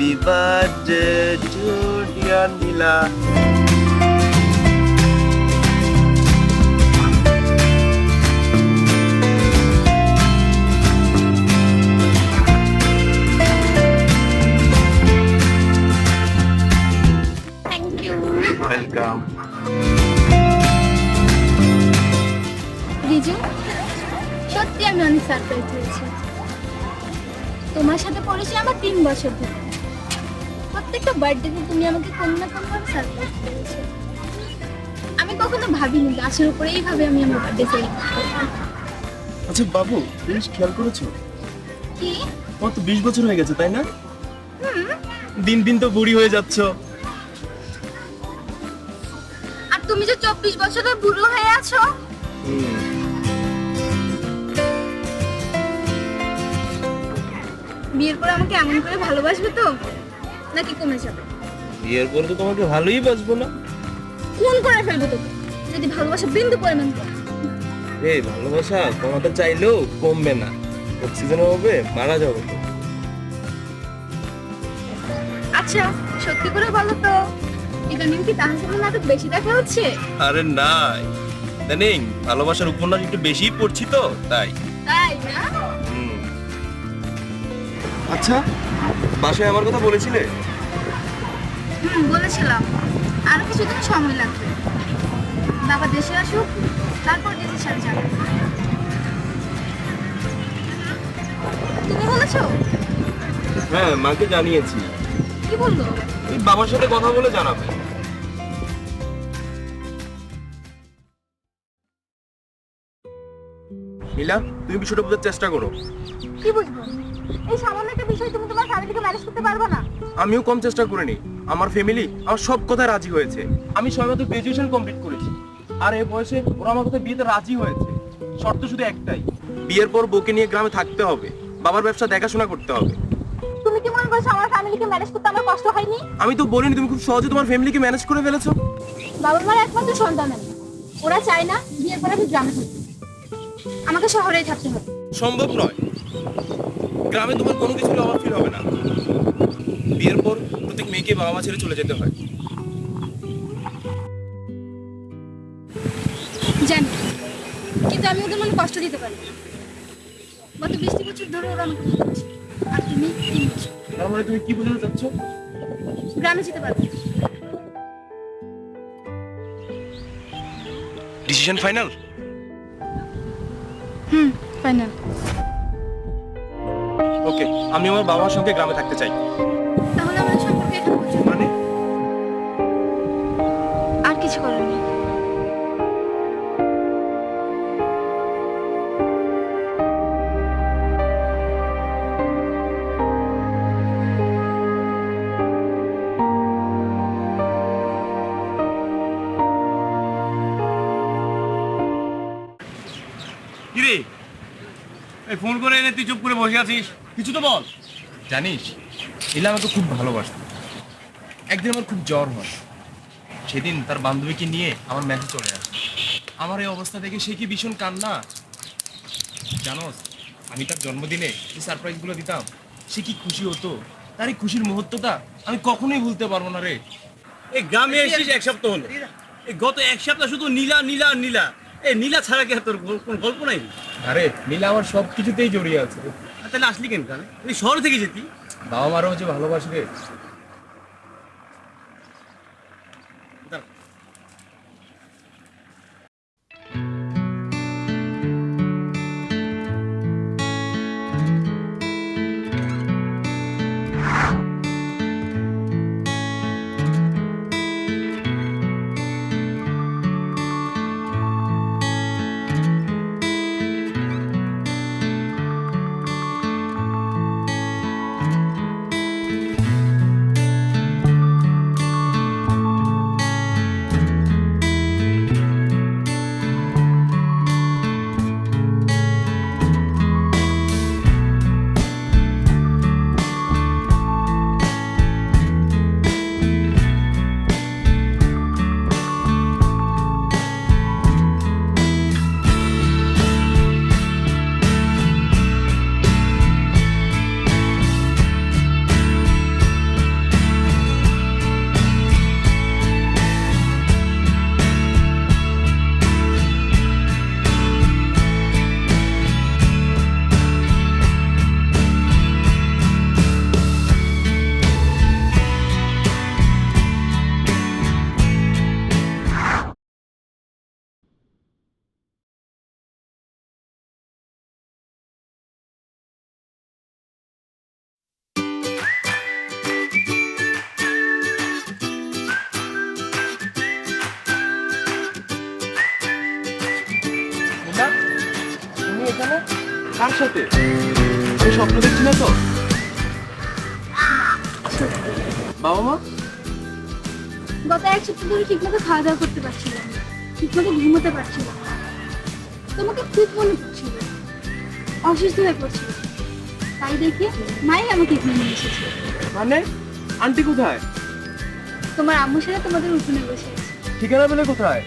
Happy birthday to dear Nila. Thank you. Welcome. Riju, সত্যি আমি অনেক সারপ্রাইজ হয়েছি। তোমার সাথে পড়েছি আমার 3 বছর ধরে। প্রত্যেকটা বার্থডেতে তুমি আমাকে কোনো না কোনোভাবে সারপ্রাইজ করেছো। আমি কখনো ভাবিনি গাছের উপরে এইভাবে আমি আমার বার্থডে সেলিব্রেট করব। আচ্ছা বাবু, তুমি খেয়াল করেছো? কি? তোমার তো 20 বছর হয়ে গেছে, তাই না? দিন দিন তো বুড়ি হয়ে যাচ্ছ। আর তুমি যে 24 বছরের বুড়ো হয়ে আছো। বিয়ের পর আমাকে এমন করে ভালোবাসবে তো, নাকি কমে যাবে? বিয়ের পর তো তোমাকে ভালোই বাসবো না। খুন করে ফেলবো তোকে যদি ভালোবাসা বিন্দু পরিমাণ কমে। এই ভালোবাসা কমাতে চাইলেও কমবে না, অক্সিজেনের অভাবে মারা যাবে তো। আচ্ছা সত্যি করে বলো তো, ইদানিং কি তাহসানের নাটক বেশি দেখা হচ্ছে? আরে নাই, জানিং ভালোবাসার উপন্যাস একটু বেশিই পড়ছি তো তাই। তাই না? আচ্ছা, বাসায় আমার কথা বলেছিলে? বলেছিলাম। আরো কিছুদিন সময় লাগবে, বাবা দেশে আসুক, তারপর ডিসিশন যাবে। তুমি বলেছো? হ্যাঁ, মাকে জানিয়েছি। কি বললো? তুই বাবার সাথে কথা বলে জানাবে। নীলা, তুমি বিষয়টা বোঝার চেষ্টা করো। কি বুঝবো? এই সামান্য একটা বিষয় তুমি তোমার ফ্যামিলিকে ম্যানেজ করতে পারবে না? আমিও কম চেষ্টা করিনি। আমার ফ্যামিলি আমার সব কথায় রাজি হয়েছে। আমি সময়মতো গ্রাজুয়েশন কমপ্লিট করেছি, আর এই বয়সে ওরা আমার কথা বিয়েতে রাজি হয়েছে। শর্ত শুধু একটাই, বিয়ের পর বউকে নিয়ে গ্রামে থাকতে হবে, বাবার ব্যবসা দেখাশোনা করতে হবে। তুমি কি মনে করছো আমার ফ্যামিলিকে ম্যানেজ করতে আমার কষ্ট হয়নি? আমি তো বলিনি তুমি খুব সহজে তোমার ফ্যামিলিকে ম্যানেজ করে ফেলেছো। বাবার মার একমাত্র সন্তান আমি, ওরা চায় না বিয়ের পর আমি গ্রামে থাকি, আমাকে শহরেই থাকতে হবে। সম্ভব নয়, গ্রামে তোমার কোনো কিছুর অভাব ফিল হবে না। বিয়ের পর প্রত্যেক মেয়েকে বাবা মা ছেড়ে চলে যেতে হয়। জানি, কিন্তু আমি ওদের মনে কষ্ট দিতে পারি না। গত 20 বছর ধরে ওরা আমাকে ভালোবাসে, আর তুমি 3 বছর। তার মানে তুমি কি বোঝাতে চাচ্ছ? গ্রামে যেতে পারবে? Decision final? ফাইনাল। ওকে, আমি আমার বাবার সঙ্গে গ্রামে থাকতে চাই। তাহলে আমাদের সম্পর্কে এখানে পর্যন্ত। মানে আর কিছু করার নেই। কিরে, এই ফোন করে এনে তুই চুপ করে বসে আছিস, কিছু তো বল। জানিস, নীলা আমাকে খুব ভালোবাসে। একদিন আমার খুব জ্বর হয়, সেদিন তার বান্ধবীকে নিয়ে আমার মেসে চলে আসে। আমার এই অবস্থা দেখে সে কি ভীষণ কান্না। জানোস, আমি তার জন্মদিনে যে সারপ্রাইজগুলো দিতাম, সে কি খুশি হতো। তার এই খুশির মুহূর্তটা আমি কখনোই ভুলতে পারবো না রে। এই গ্রামে এসেছিস 1 সপ্তাহ হলো, এই গত 1 সপ্তাহ শুধু নীলা নীলা আর নীলা। এই নীলা ছাড়া কি আর তোর কোনো গল্প নাই? আরে নীলা আমার সব কিছুতেই জড়িয়ে আছে। আর তাহলে আসলি কেন? তাহলে তুই শহর থেকে যেতি। বাবা মারাও যে ভালোবাসে রে। দাঁড়া। না তুমি এখানে কার সাথে? আমি স্বপ্ন দেখছি না তো? বাবা মা? গত 1 সপ্তাহ ধরে ঠিকমতো খাওয়া দাওয়া করতে পারছিলাম না, ঠিকমতো ঘুমোতে পারছিলাম না। তোমাকে খুব মনে পড়ছিল, অসুস্থ হয়ে পড়ছিল। তাই দেখে মাই আমাকে এখানে নিয়ে এসেছে। মানে আন্টি কোথায়? তোমার আম্মুর সাথে তোমাদের উঠোনে বসে আছে। ঠিকানা পেলে কোথায়?